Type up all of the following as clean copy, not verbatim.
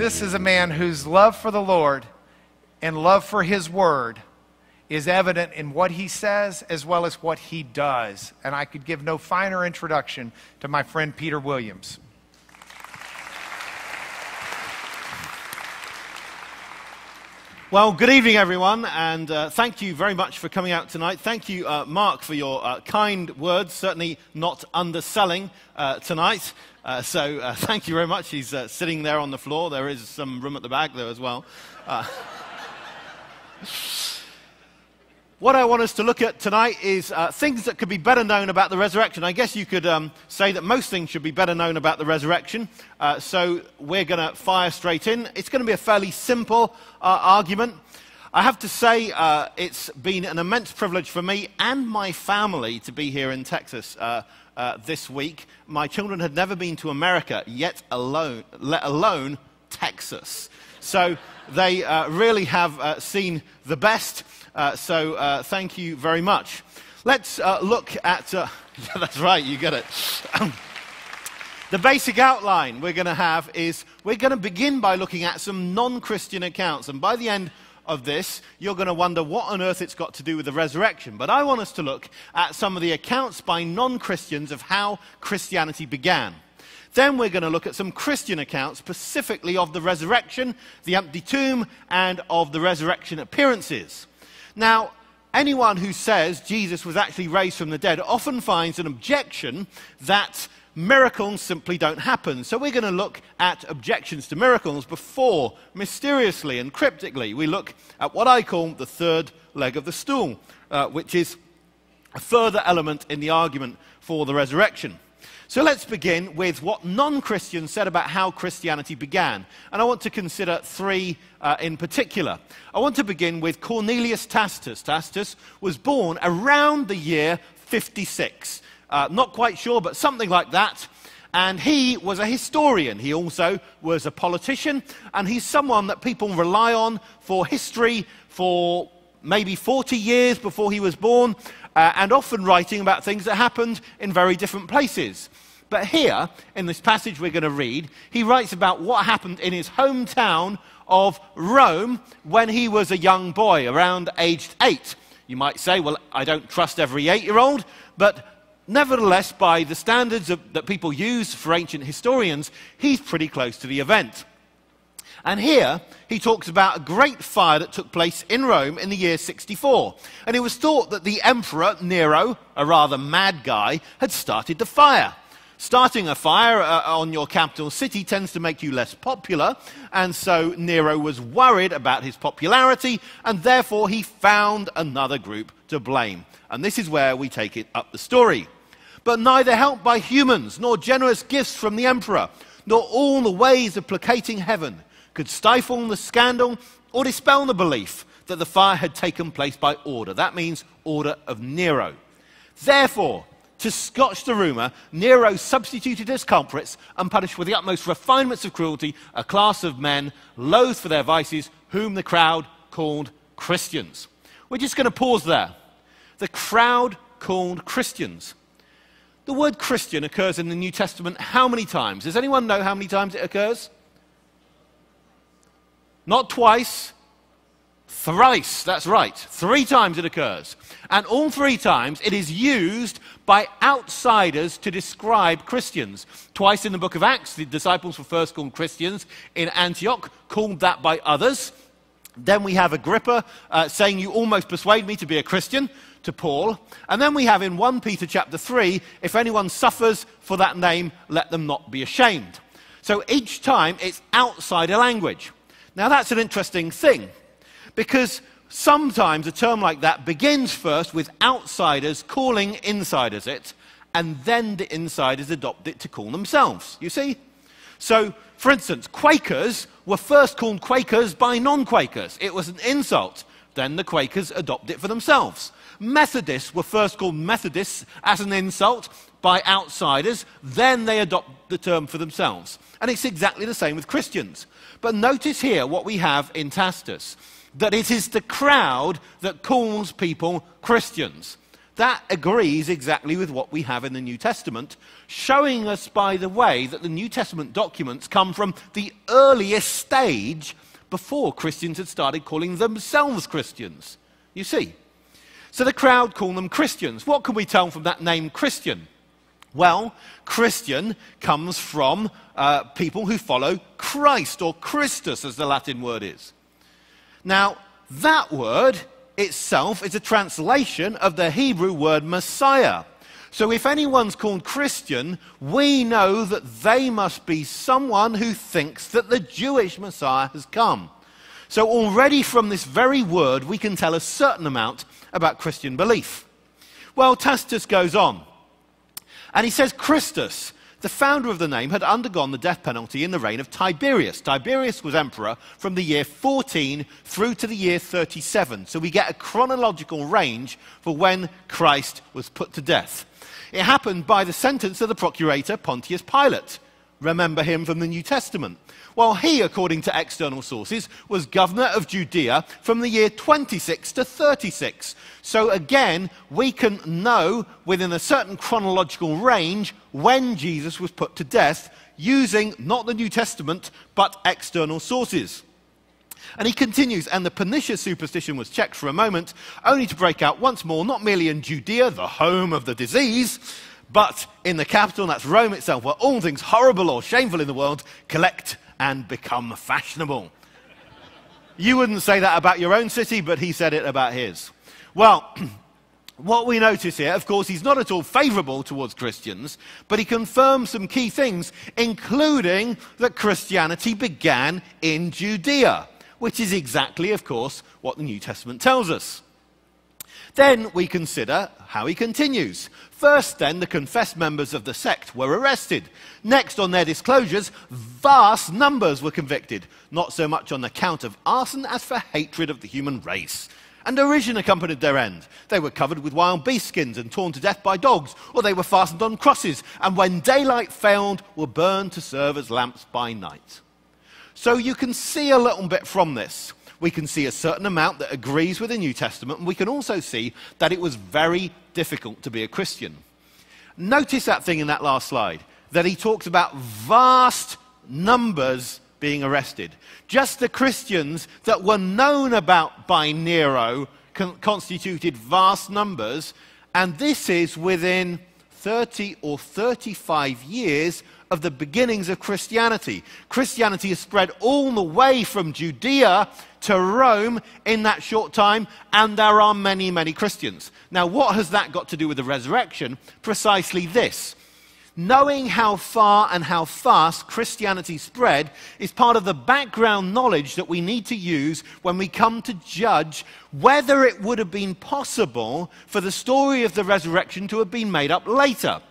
Tacitus is a man whose love for the Lord and love for his word is evident in what he says as well as what he does. And I could give no finer introduction to my friend Peter Williams. Well, good evening, everyone, and thank you very much for coming out tonight. Thank you, Mark, for your kind words, certainly not underselling tonight. So thank you very much. He's sitting there on the floor. There is some room at the back there as well. What I want us to look at tonight is things that could be better known about the resurrection. I guess you could say that most things should be better known about the resurrection. So we're going to fire straight in. It's going to be a fairly simple argument. I have to say it's been an immense privilege for me and my family to be here in Texas this week. My children had never been to America, let alone Texas. So they really have seen the best. So thank you very much. Let's look at... yeah, that's right, you get it. The basic outline we're going to have is we're going to begin by looking at some non-Christian accounts. And by the end of this, you're going to wonder what on earth it's got to do with the resurrection. But I want us to look at some of the accounts by non-Christians of how Christianity began. Then we're going to look at some Christian accounts, specifically of the resurrection, the empty tomb, and of the resurrection appearances. Now, anyone who says Jesus was actually raised from the dead often finds an objection that miracles simply don't happen. So we're going to look at objections to miracles before, mysteriously and cryptically, we look at what I call the third leg of the stool, which is a further element in the argument for the resurrection. So let's begin with what non-Christians said about how Christianity began. And I want to consider three in particular. I want to begin with Cornelius Tacitus. Tacitus was born around the year 56. Not quite sure, but something like that. And he was a historian. He also was a politician. And he's someone that people rely on for history for maybe 40 years before he was born. And often writing about things that happened in very different places. But here, in this passage we're going to read, he writes about what happened in his hometown of Rome when he was a young boy, around aged 8. You might say, well, I don't trust every 8-year-old, but nevertheless, by the standards that people use for ancient historians, he's pretty close to the event. And here, he talks about a great fire that took place in Rome in the year 64. And it was thought that the emperor, Nero, a rather mad guy, had started the fire. Starting a fire on your capital city tends to make you less popular, and so Nero was worried about his popularity, and therefore he found another group to blame. And this is where we take it up the story. But neither help by humans, nor generous gifts from the emperor, nor all the ways of placating heaven could stifle the scandal or dispel the belief that the fire had taken place by order. That means order of Nero. Therefore, to scotch the rumor, Nero substituted as culprits and punished with the utmost refinements of cruelty a class of men loathed for their vices, whom the crowd called Christians. We're just going to pause there. The crowd called Christians. The word Christian occurs in the New Testament how many times? Does anyone know how many times it occurs? Not twice, thrice, that's right. 3 times it occurs. And all 3 times it is used by outsiders to describe Christians. Twice in the book of Acts, the disciples were first called Christians in Antioch, called that by others. Then we have Agrippa saying, "You almost persuade me to be a Christian," to Paul. And then we have in 1 Peter chapter 3, "If anyone suffers for that name, let them not be ashamed." So each time it's outsider language. Now that's an interesting thing, because sometimes a term like that begins first with outsiders calling insiders it, and then the insiders adopt it to call themselves, you see? So, for instance, Quakers were first called Quakers by non-Quakers. It was an insult. Then the Quakers adopt it for themselves. Methodists were first called Methodists as an insult by outsiders. Then they adopt the term for themselves. And it's exactly the same with Christians. But notice here what we have in Tacitus, that it is the crowd that calls people Christians. that agrees exactly with what we have in the New Testament, showing us, by the way, that the New Testament documents come from the earliest stage before Christians had started calling themselves Christians. You see? So the crowd call them Christians. What can we tell from that name Christian? Well, Christian comes from people who follow Christ, or Christus as the Latin word is. Now, that word itself is a translation of the Hebrew word Messiah. So if anyone's called Christian, we know that they must be someone who thinks that the Jewish Messiah has come. So already from this very word, we can tell a certain amount about Christian belief. Well, Tacitus goes on, and he says Christus, the founder of the name, had undergone the death penalty in the reign of Tiberius. Tiberius was emperor from the year 14 through to the year 37. So we get a chronological range for when Christ was put to death. It happened by the sentence of the procurator Pontius Pilate. Remember him from the New Testament. Well, he, according to external sources, was governor of Judea from the year 26 to 36. So again, we can know within a certain chronological range when Jesus was put to death using not the New Testament, but external sources. And he continues, and the pernicious superstition was checked for a moment, only to break out once more, not merely in Judea, the home of the disease, but in the capital, and that's Rome itself, where all things horrible or shameful in the world collect and become fashionable. You wouldn't say that about your own city, but he said it about his. Well, what we notice here, of course, he's not at all favourable towards Christians, but he confirms some key things, including that Christianity began in Judea, which is exactly, of course, what the New Testament tells us. Then we consider how he continues. First, then, the confessed members of the sect were arrested. Next, on their disclosures, vast numbers were convicted, not so much on account of arson as for hatred of the human race. And derision accompanied their end. They were covered with wild beast skins and torn to death by dogs, or they were fastened on crosses, and when daylight failed, were burned to serve as lamps by night. So you can see a little bit from this. We can see a certain amount that agrees with the New Testament, and we can also see that it was very difficult to be a Christian. Notice that thing in that last slide, that he talks about vast numbers being arrested. Just the Christians that were known about by Nero constituted vast numbers, and this is within 30 or 35 years of the beginnings of Christianity. Christianity has spread all the way from Judea to Rome in that short time, and there are many, many Christians. Now, what has that got to do with the resurrection? Precisely this. Knowing how far and how fast Christianity spread is part of the background knowledge that we need to use when we come to judge whether it would have been possible for the story of the resurrection to have been made up later.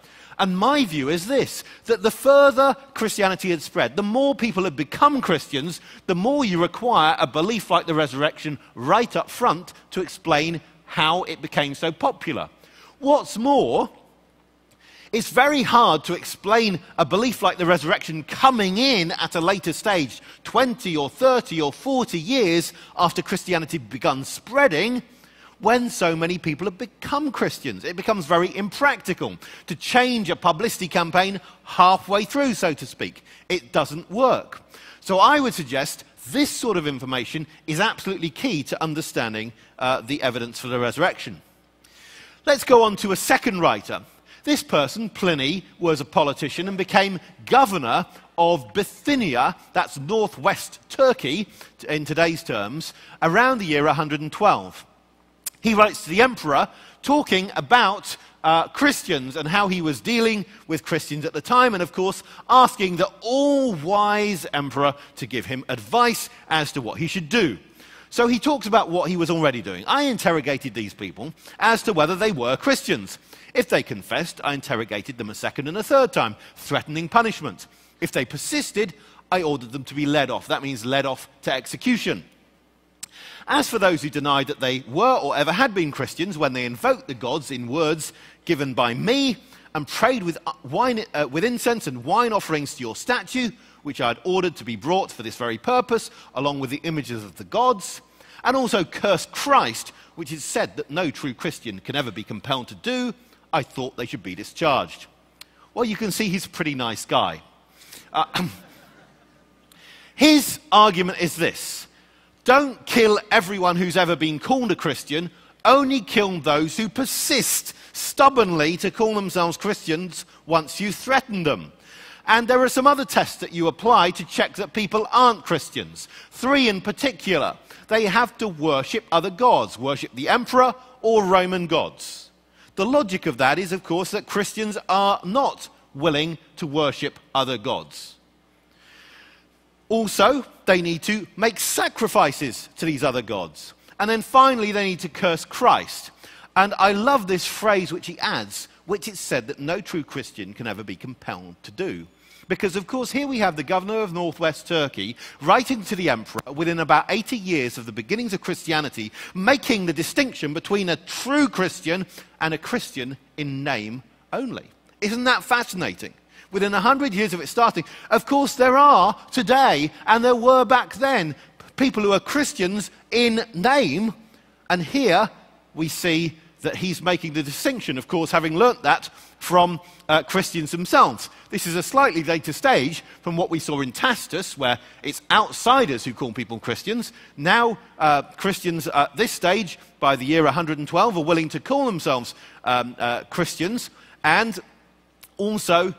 And my view is this, that the further Christianity had spread, the more people had become Christians, the more you require a belief like the resurrection right up front to explain how it became so popular. What's more, it's very hard to explain a belief like the resurrection coming in at a later stage, 20 or 30 or 40 years after Christianity begun spreading, when so many people have become Christians. It becomes very impractical to change a publicity campaign halfway through, so to speak. It doesn't work. So I would suggest this sort of information is absolutely key to understanding the evidence for the resurrection. Let's go on to a second writer. This person, Pliny, was a politician and became governor of Bithynia, that's northwest Turkey in today's terms, around the year 112. He writes to the emperor talking about Christians and how he was dealing with Christians at the time, and of course asking the all-wise emperor to give him advice as to what he should do. So he talks about what he was already doing. I interrogated these people as to whether they were Christians. If they confessed, I interrogated them a second and a third time, threatening punishment. If they persisted, I ordered them to be led off. That means led off to execution. As for those who denied that they were or ever had been Christians, when they invoked the gods in words given by me and prayed with incense and wine offerings to your statue, which I had ordered to be brought for this very purpose, along with the images of the gods, and also cursed Christ, which is said that no true Christian can ever be compelled to do, I thought they should be discharged. Well, you can see he's a pretty nice guy. His argument is this: don't kill everyone who's ever been called a Christian, only kill those who persist stubbornly to call themselves Christians once you threaten them. And there are some other tests that you apply to check that people aren't Christians. 3 in particular. They have to worship other gods, worship the emperor or Roman gods. The logic of that is, of course, that Christians are not willing to worship other gods. Also, they need to make sacrifices to these other gods. And then finally, they need to curse Christ. And I love this phrase which he adds, which is said that no true Christian can ever be compelled to do. Because, of course, here we have the governor of northwest Turkey writing to the emperor within about 80 years of the beginnings of Christianity, making the distinction between a true Christian and a Christian in name only. Isn't that fascinating? Within 100 years of it starting, of course, there are today, and there were back then, people who are Christians in name, and here we see that he's making the distinction, of course, having learnt that from Christians themselves. This is a slightly later stage from what we saw in Tacitus, where it's outsiders who call people Christians. Now, Christians at this stage, by the year 112, are willing to call themselves Christians, and also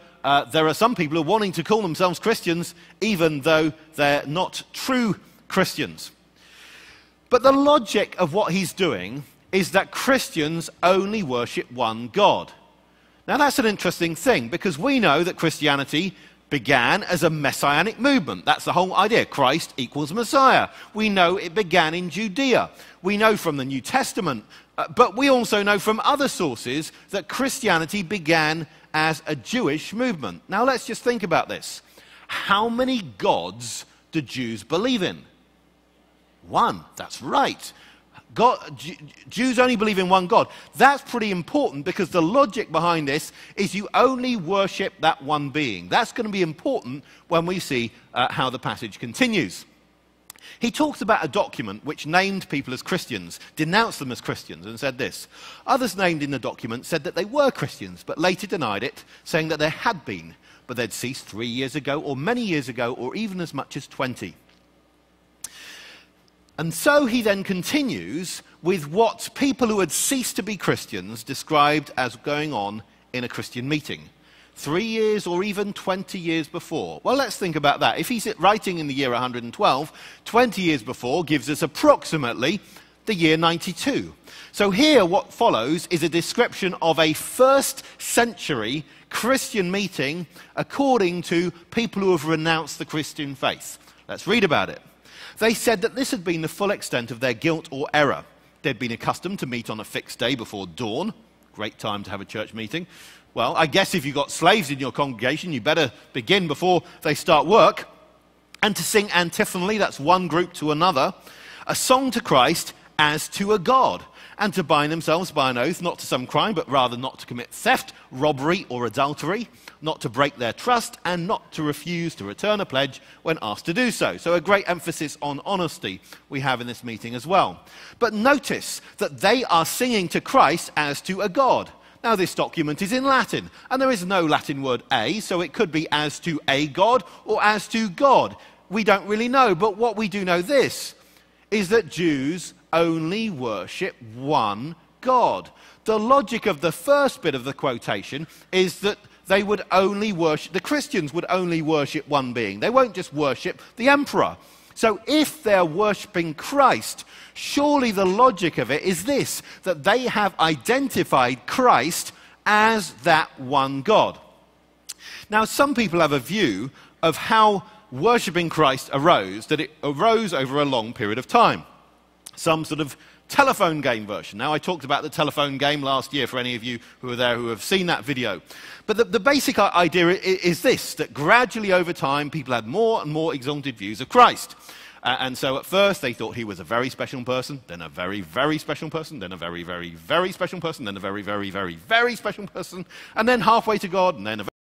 there are some people who are wanting to call themselves Christians even though they're not true Christians. But the logic of what he's doing is that Christians only worship one God. Now that's an interesting thing, because we know that Christianity began as a messianic movement. That's the whole idea. Christ equals Messiah. We know it began in Judea. We know from the New Testament, but we also know from other sources that Christianity began as a Jewish movement. Now let's just think about this. How many gods do Jews believe in? One. That's right. Jews only believe in one God. That's pretty important, because the logic behind this is you only worship that one being. That's going to be important when we see how the passage continues. He talks about a document which named people as Christians, denounced them as Christians, and said this: others named in the document said that they were Christians, but later denied it, saying that they had been, but they'd ceased 3 years ago, or many years ago, or even as much as 20. And so he then continues with what people who had ceased to be Christians described as going on in a Christian meeting. 3 years or even 20 years before. Well, let's think about that. If he's writing in the year 112, 20 years before gives us approximately the year 92. So here what follows is a description of a first century Christian meeting according to people who have renounced the Christian faith. Let's read about it. They said that this had been the full extent of their guilt or error. They'd been accustomed to meet on a fixed day before dawn. Great time to have a church meeting. Well, I guess if you've got slaves in your congregation, you better begin before they start work. And to sing antiphonally, that's one group to another, a song to Christ as to a God, and to bind themselves by an oath, not to some crime, but rather not to commit theft, robbery, or adultery, not to break their trust, and not to refuse to return a pledge when asked to do so. So a great emphasis on honesty we have in this meeting as well. But notice that they are singing to Christ as to a God. Now this document is in Latin, and there is no Latin word a, so it could be as to a God or as to God. We don't really know, but what we do know this is that Jews only worship one God. The logic of the first bit of the quotation is that they would only worship, the Christians would only worship one being. They won't just worship the emperor. So if they're worshipping Christ, surely the logic of it is this, that they have identified Christ as that one God. Now, some people have a view of how worshipping Christ arose, that it arose over a long period of time. Some sort of telephone game version. Now, I talked about the telephone game last year for any of you who are there who have seen that video. But the basic idea is this, that gradually over time, people had more and more exalted views of Christ. And so at first they thought he was a very special person, then a very, very special person, then a very, very, very special person, then a very, very, very, very special person, and then halfway to God, and then a